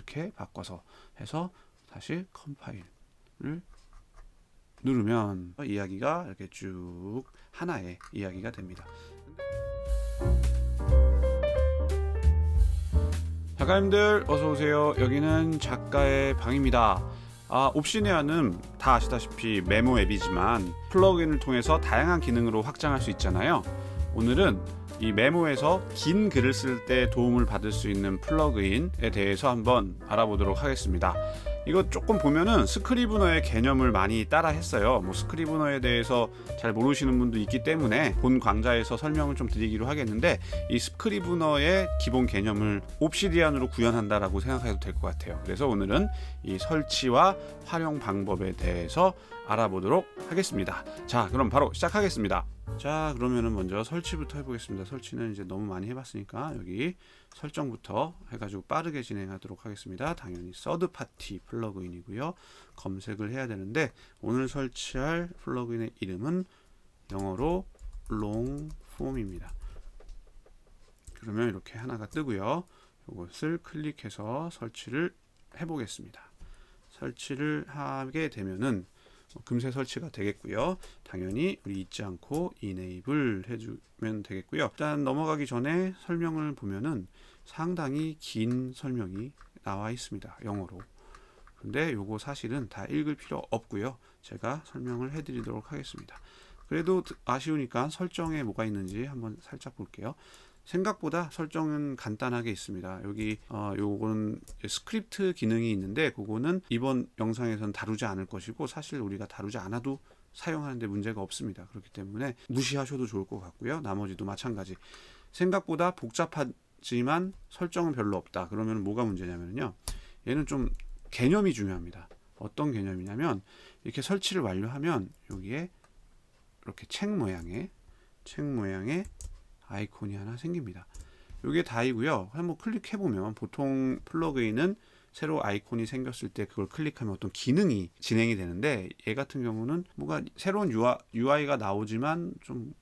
이렇게 바꿔서 해서 다시 컴파일을 누르면 이야기가 이렇게 쭉 하나의 이야기가 됩니다. 작가님들 어서오세요. 여기는 작가의 방입니다. 옵시디안은 다 아시다시피 메모 앱이지만 플러그인을 통해서 다양한 기능으로 확장할 수 있잖아요. 오늘은 이 메모에서 긴 글을 쓸 때 도움을 받을 수 있는 플러그인에 대해서 한번 알아보도록 하겠습니다. 이거 조금 보면은 스크리브너의 개념을 많이 따라 했어요. 스크리브너에 대해서 잘 모르시는 분도 있기 때문에 본 강좌에서 설명을 좀 드리기로 하겠는데, 이 스크리브너의 기본 개념을 옵시디안으로 구현한다라고 생각해도 될 것 같아요. 그래서 오늘은 이 설치와 활용 방법에 대해서 알아보도록 하겠습니다. 자, 그럼 바로 시작하겠습니다. 자, 그러면은 먼저 설치부터 해보겠습니다. 설치는 이제 너무 많이 해봤으니까 여기 설정부터 해가지고 빠르게 진행하도록 하겠습니다. 당연히 서드 파티 플러그인이고요. 검색을 해야 되는데, 오늘 설치할 플러그인의 이름은 영어로 롱폼입니다. 그러면 이렇게 하나가 뜨고요. 이것을 클릭해서 설치를 해보겠습니다. 설치를 하게 되면은 금세 설치가 되겠고요. 당연히 우리 잊지 않고 이네이블 해주면 되겠고요. 일단 넘어가기 전에 설명을 보면은 상당히 긴 설명이 나와 있습니다. 영어로. 근데 요거 사실은 다 읽을 필요 없고요. 제가 설명을 해드리도록 하겠습니다. 그래도 아쉬우니까 설정에 뭐가 있는지 한번 살짝 볼게요. 생각보다 설정은 간단하게 있습니다. 여기 요건 스크립트 기능이 있는데, 그거는 이번 영상에서는 다루지 않을 것이고, 사실 우리가 다루지 않아도 사용하는데 문제가 없습니다. 그렇기 때문에 무시하셔도 좋을 것 같고요. 나머지도 마찬가지. 생각보다 복잡하지만 설정은 별로 없다. 그러면 뭐가 문제냐면요, 얘는 좀 개념이 중요합니다. 어떤 개념이냐면, 이렇게 설치를 완료하면 여기에 이렇게 책 모양의 아이콘이 하나 생깁니다. 이게 다이고요. 한번 클릭해 보면, 보통 플러그인은 새로 아이콘이 생겼을 때 그걸 클릭하면 어떤 기능이 진행이 되는데, 얘 같은 경우는 뭔가 새로운 UI가 나오지만 좀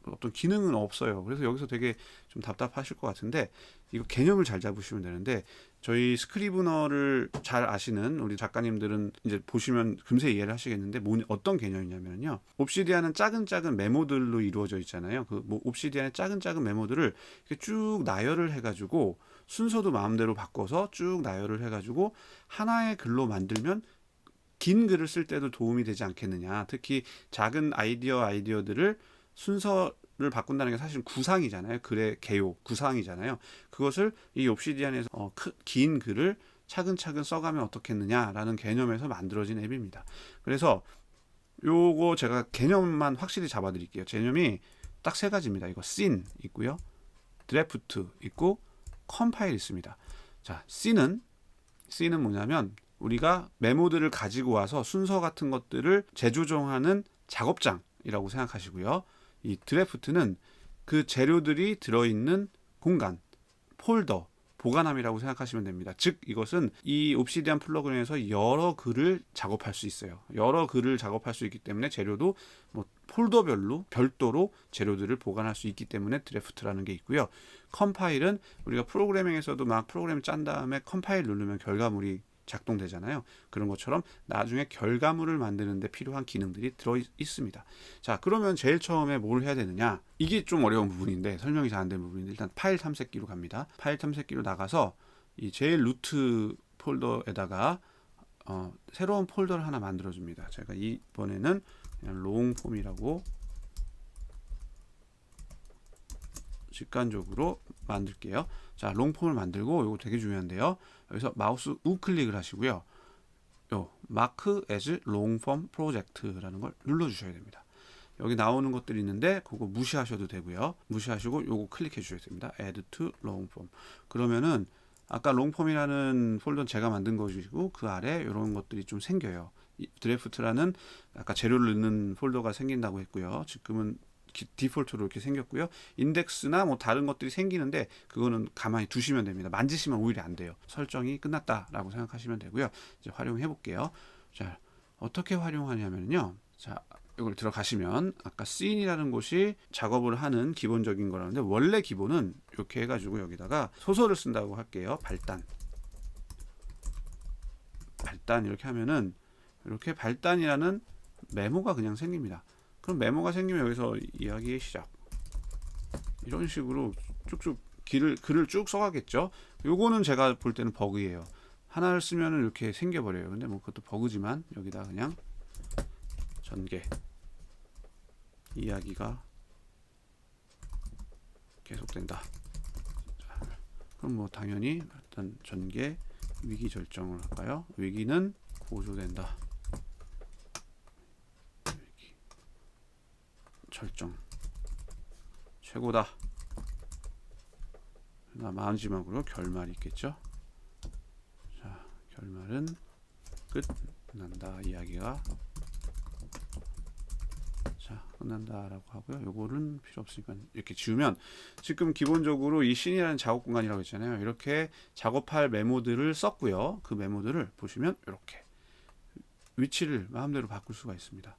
어떤 기능은 없어요. 그래서 여기서 되게 좀 답답하실 것 같은데, 이거 개념을 잘 잡으시면 되는데, 저희 스크리브너를 잘 아시는 우리 작가님들은 이제 보시면 금세 이해를 하시겠는데, 어떤 개념이냐면요, 옵시디안은 작은 메모들로 이루어져 있잖아요. 옵시디안의 작은 메모들을 이렇게 쭉 나열을 해가지고, 순서도 마음대로 바꿔서 쭉 나열을 해가지고 하나의 글로 만들면 긴 글을 쓸 때도 도움이 되지 않겠느냐. 특히 작은 아이디어들을 순서를 바꾼다는 게 사실 구상이잖아요. 글의 개요, 구상이잖아요. 그것을 이 옵시디안에서 긴 글을 차근차근 써가면 어떻겠느냐라는 개념에서 만들어진 앱입니다. 그래서 요거 제가 개념만 확실히 잡아드릴게요. 개념이 딱 세 가지입니다. 이거 씬 있고요, 드래프트 있고, 컴파일 있습니다. 자, 씬은 뭐냐면, 우리가 메모들을 가지고 와서 순서 같은 것들을 재조정하는 작업장이라고 생각하시고요. 이 드래프트는 그 재료들이 들어있는 공간, 폴더, 보관함이라고 생각하시면 됩니다. 즉, 이것은 이 옵시디안 플러그인에서 여러 글을 작업할 수 있어요. 여러 글을 작업할 수 있기 때문에 재료도 폴더별로 별도로 재료들을 보관할 수 있기 때문에 드래프트라는 게 있고요. 컴파일은 우리가 프로그래밍에서도 막 프로그램 짠 다음에 컴파일 누르면 결과물이 작동되잖아요. 그런 것처럼 나중에 결과물을 만드는 데 필요한 기능들이 들어 있습니다. 자, 그러면 제일 처음에 뭘 해야 되느냐, 이게 좀 어려운 부분인데, 설명이 잘 안 된 부분인데, 일단 파일 탐색기로 갑니다. 파일 탐색기로 나가서 이 제일 루트 폴더에다가 새로운 폴더를 하나 만들어 줍니다. 제가 이번에는 그냥 롱폼이라고 직관적으로 만들게요. 자, 롱폼을 만들고, 이거 되게 중요한데요, 여기서 마우스 우클릭을 하시고요, 요 마크 as 롱폼 프로젝트라는 걸 눌러 주셔야 됩니다. 여기 나오는 것들이 있는데 그거 무시하셔도 되고요. 무시하시고 요거 클릭해 주셔야 됩니다. add to longform. 그러면은 아까 롱폼이라는 폴더는 제가 만든 것이고, 그 아래 이런 것들이 좀 생겨요. 드래프트라는 아까 재료를 넣는 폴더가 생긴다고 했고요. 지금은 디폴트로 이렇게 생겼고요. 인덱스나 다른 것들이 생기는데, 그거는 가만히 두시면 됩니다. 만지시면 오히려 안 돼요. 설정이 끝났다라고 생각하시면 되고요. 이제 활용해 볼게요. 자, 어떻게 활용하냐면요, 자, 이걸 들어가시면 아까 씬이라는 곳이 작업을 하는 기본적인 거라는데, 원래 기본은 이렇게 해가지고 여기다가 소설을 쓴다고 할게요. 발단. 발단 이렇게 하면은 이렇게 발단이라는 메모가 그냥 생깁니다. 그럼 메모가 생기면 여기서 이야기의 시작 이런 식으로 쭉쭉 글을 쭉 써가겠죠. 요거는 제가 볼 때는 버그예요. 하나를 쓰면 이렇게 생겨버려요. 근데 뭐 그것도 버그지만 여기다 그냥 전개 이야기가 계속된다. 자, 그럼 뭐 당연히 일단 전개 위기 절정을 할까요? 위기는 고조된다. 위기 절정 최고다. 마지막으로 결말이 있겠죠. 자, 결말은 끝난다. 이야기가 자 끝난다라고 하고요. 요거는 필요 없으니까 이렇게 지우면 지금 기본적으로 이 씬이라는 작업 공간이라고 했잖아요. 이렇게 작업할 메모들을 썼고요. 그 메모들을 보시면 이렇게 위치를 마음대로 바꿀 수가 있습니다.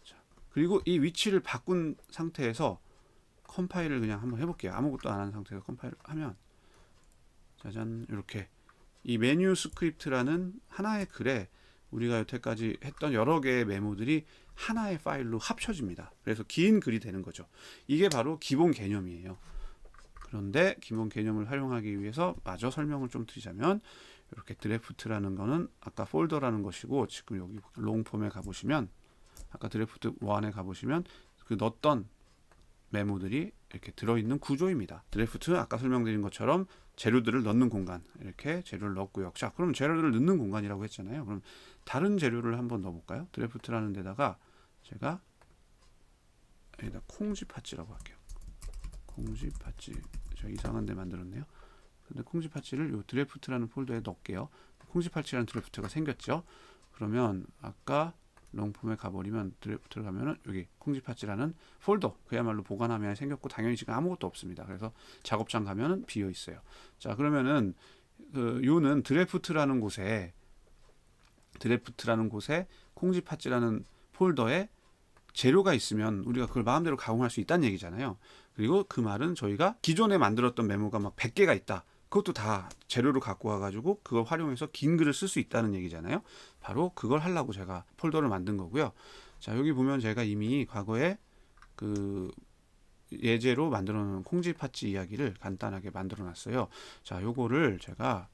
자, 그리고 이 위치를 바꾼 상태에서 컴파일을 그냥 한번 해볼게요. 아무것도 안 한 상태에서 컴파일을 하면 짜잔 이렇게 이 메뉴 스크립트라는 하나의 글에 우리가 여태까지 했던 여러 개의 메모들이 하나의 파일로 합쳐집니다. 그래서 긴 글이 되는 거죠. 이게 바로 기본 개념이에요. 그런데 기본 개념을 활용하기 위해서 마저 설명을 좀 드리자면 이렇게 드래프트라는 거는 아까 폴더라는 것이고 지금 여기 롱폼에 가보시면 아까 드래프트 1에 가보시면 그 넣었던 메모들이 이렇게 들어있는 구조입니다. 드래프트 아까 설명드린 것처럼 재료들을 넣는 공간 이렇게 재료를 넣었고요. 자 그럼 재료들을 넣는 공간이라고 했잖아요. 그럼 다른 재료를 한번 넣어볼까요? 드래프트라는 데다가 제가 여기다 콩쥐 팥쥐라고 할게요. 콩쥐 팥쥐 제가 이상한 데 만들었네요. 근데 콩쥐 팥쥐를 이 드래프트라는 폴더에 넣을게요. 콩쥐 팥쥐라는 드래프트가 생겼죠. 그러면 아까 롱폼에 가버리면 드래프트를 가면은 여기 콩쥐 팥쥐라는 폴더 그야말로 보관함에 생겼고 당연히 지금 아무것도 없습니다. 그래서 작업장 가면은 비어 있어요. 자 그러면은 요는 드래프트라는 곳에 콩쥐 팥쥐라는 폴더에 재료가 있으면 우리가 그걸 마음대로 가공할 수 있다는 얘기잖아요. 그리고 그 말은 저희가 기존에 만들었던 메모가 막 100개가 있다. 그것도 다 재료로 갖고 와가지고 그걸 활용해서 긴 글을 쓸 수 있다는 얘기잖아요. 바로 그걸 하려고 제가 폴더를 만든 거고요. 자 여기 보면 제가 이미 과거에 그 예제로 만들어 놓은 콩쥐 팥쥐 이야기를 간단하게 만들어 놨어요. 자 요거를 제가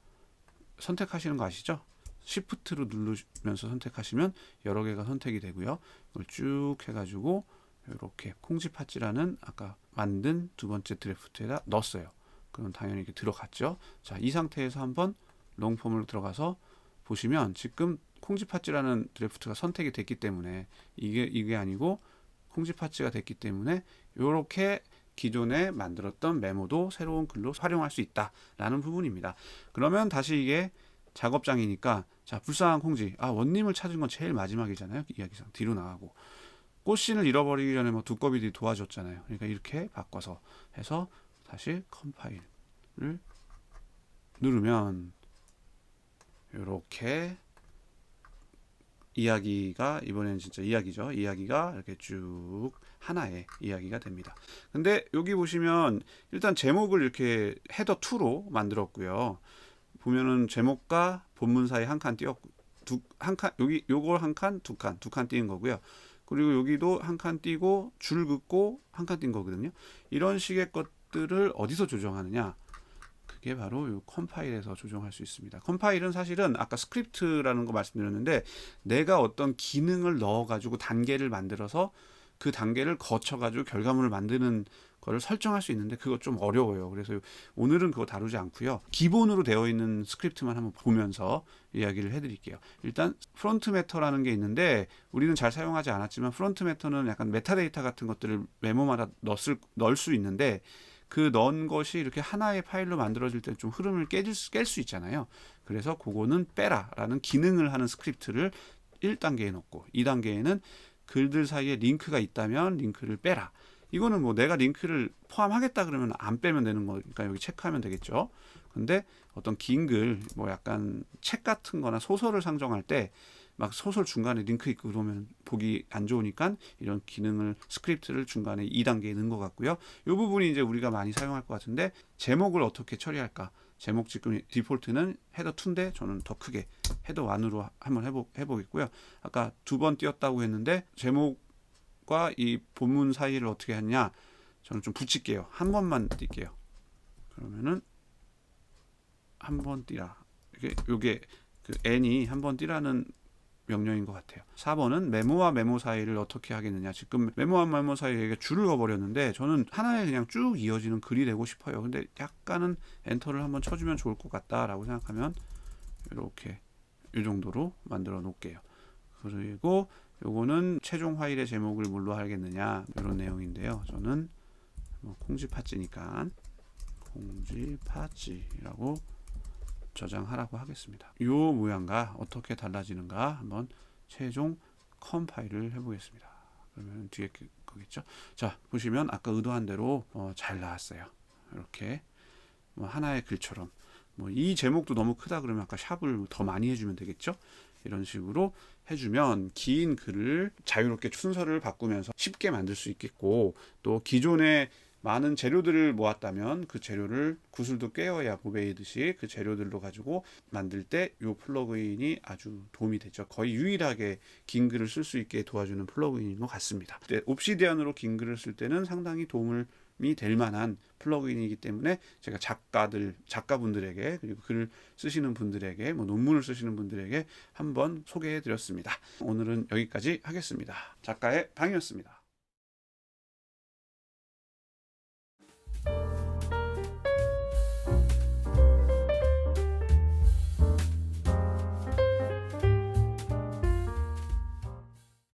선택하시는 거 아시죠? Shift로 누르면서 선택하시면 여러 개가 선택이 되고요. 이걸 쭉 해가지고 이렇게 콩쥐 팥쥐라는 아까 만든 두 번째 드래프트에다 넣었어요. 그럼 당연히 이렇게 들어갔죠. 자, 이 상태에서 한번 롱폼으로 들어가서 보시면 지금 콩쥐 팥쥐라는 드래프트가 선택이 됐기 때문에 이게 아니고 콩쥐 팥쥐가 됐기 때문에 이렇게 기존에 만들었던 메모도 새로운 글로 활용할 수 있다라는 부분입니다. 그러면 다시 이게 작업장이니까 자 불쌍한 콩쥐 원님을 찾은 건 제일 마지막이잖아요. 이야기상 뒤로 나가고 꽃신을 잃어버리기 전에 뭐 두꺼비들이 도와줬잖아요. 그러니까 이렇게 바꿔서 해서 다시 컴파일을 누르면 이렇게 이야기가 이번에는 진짜 이야기죠. 이야기가 이렇게 쭉 하나의 이야기가 됩니다. 근데 여기 보시면 일단 제목을 이렇게 헤더 2로 만들었고요. 보면은 제목과 본문 사이 한 칸 띄었고 한 칸 여기 요걸 한 칸, 두 칸 띄는 거고요. 그리고 여기도 한 칸 띄고 줄 긋고 한 칸 띈 거거든요. 이런 식의 것들을 어디서 조정하느냐? 그게 바로 이 컴파일에서 조정할 수 있습니다. 컴파일은 사실은 아까 스크립트라는 거 말씀드렸는데 내가 어떤 기능을 넣어가지고 단계를 만들어서 그 단계를 거쳐가지고 결과물을 만드는 거를 설정할 수 있는데 그거 좀 어려워요. 그래서 오늘은 그거 다루지 않고요. 기본으로 되어 있는 스크립트만 한번 보면서 이야기를 해드릴게요. 일단 프론트 매터라는 게 있는데 우리는 잘 사용하지 않았지만 프론트 매터는 약간 메타데이터 같은 것들을 메모마다 넣을 수 있는데 그 넣은 것이 이렇게 하나의 파일로 만들어질 때 좀 흐름을 깰 수 있잖아요. 그래서 그거는 빼라라는 기능을 하는 스크립트를 1단계에 넣고 2단계에는 글들 사이에 링크가 있다면 링크를 빼라. 이거는 뭐 내가 링크를 포함하겠다 그러면 안 빼면 되는 거니까 여기 체크하면 되겠죠. 근데 어떤 긴 글, 뭐 약간 책 같은 거나 소설을 상정할 때 막 소설 중간에 링크 있고 그러면 보기 안 좋으니까 이런 기능을 스크립트를 중간에 2단계에 넣은 것 같고요. 이 부분이 이제 우리가 많이 사용할 것 같은데 제목을 어떻게 처리할까? 제목 지금 디폴트는 헤더 2인데 저는 더 크게 헤더 1으로 한번 해보겠고요. 아까 2번 띄었다고 했는데 제목과 이 본문 사이를 어떻게 하냐, 저는 좀 붙일게요. 한 번만 띄게요. 그러면은 한 번 띄라. 요게 그 n이 한 번 띄라는 명령인 것 같아요. 4번은 메모와 메모 사이를 어떻게 하겠느냐. 지금 메모와 메모 사이에 줄을 그어버렸는데 저는 하나에 그냥 쭉 이어지는 글이 되고 싶어요. 근데 약간은 엔터를 한번 쳐주면 좋을 것 같다라고 생각하면 이렇게 이 정도로 만들어 놓을게요. 그리고 요거는 최종 파일의 제목을 뭘로 하겠느냐, 이런 내용인데요. 저는 콩쥐팥쥐니까 콩쥐팥쥐라고 저장하라고 하겠습니다. 이 모양과 어떻게 달라지는가 한번 최종 컴파일을 해보겠습니다. 그러면 뒤에 거겠죠. 자, 보시면 아까 의도한 대로 잘 나왔어요. 이렇게 하나의 글처럼. 이 제목도 너무 크다 그러면 아까 샵을 더 많이 해주면 되겠죠. 이런 식으로 해주면 긴 글을 자유롭게 순서를 바꾸면서 쉽게 만들 수 있겠고, 또 기존에 많은 재료들을 모았다면 그 재료를 구슬도 꿰어야 보베이듯이 그 재료들로 가지고 만들 때 이 플러그인이 아주 도움이 되죠. 거의 유일하게 긴 글을 쓸 수 있게 도와주는 플러그인인 것 같습니다. 옵시디안으로 긴 글을 쓸 때는 상당히 도움이 될 만한 플러그인이기 때문에 제가 작가분들에게, 그리고 글을 쓰시는 분들에게, 논문을 쓰시는 분들에게 한번 소개해 드렸습니다. 오늘은 여기까지 하겠습니다. 작가의 방이었습니다.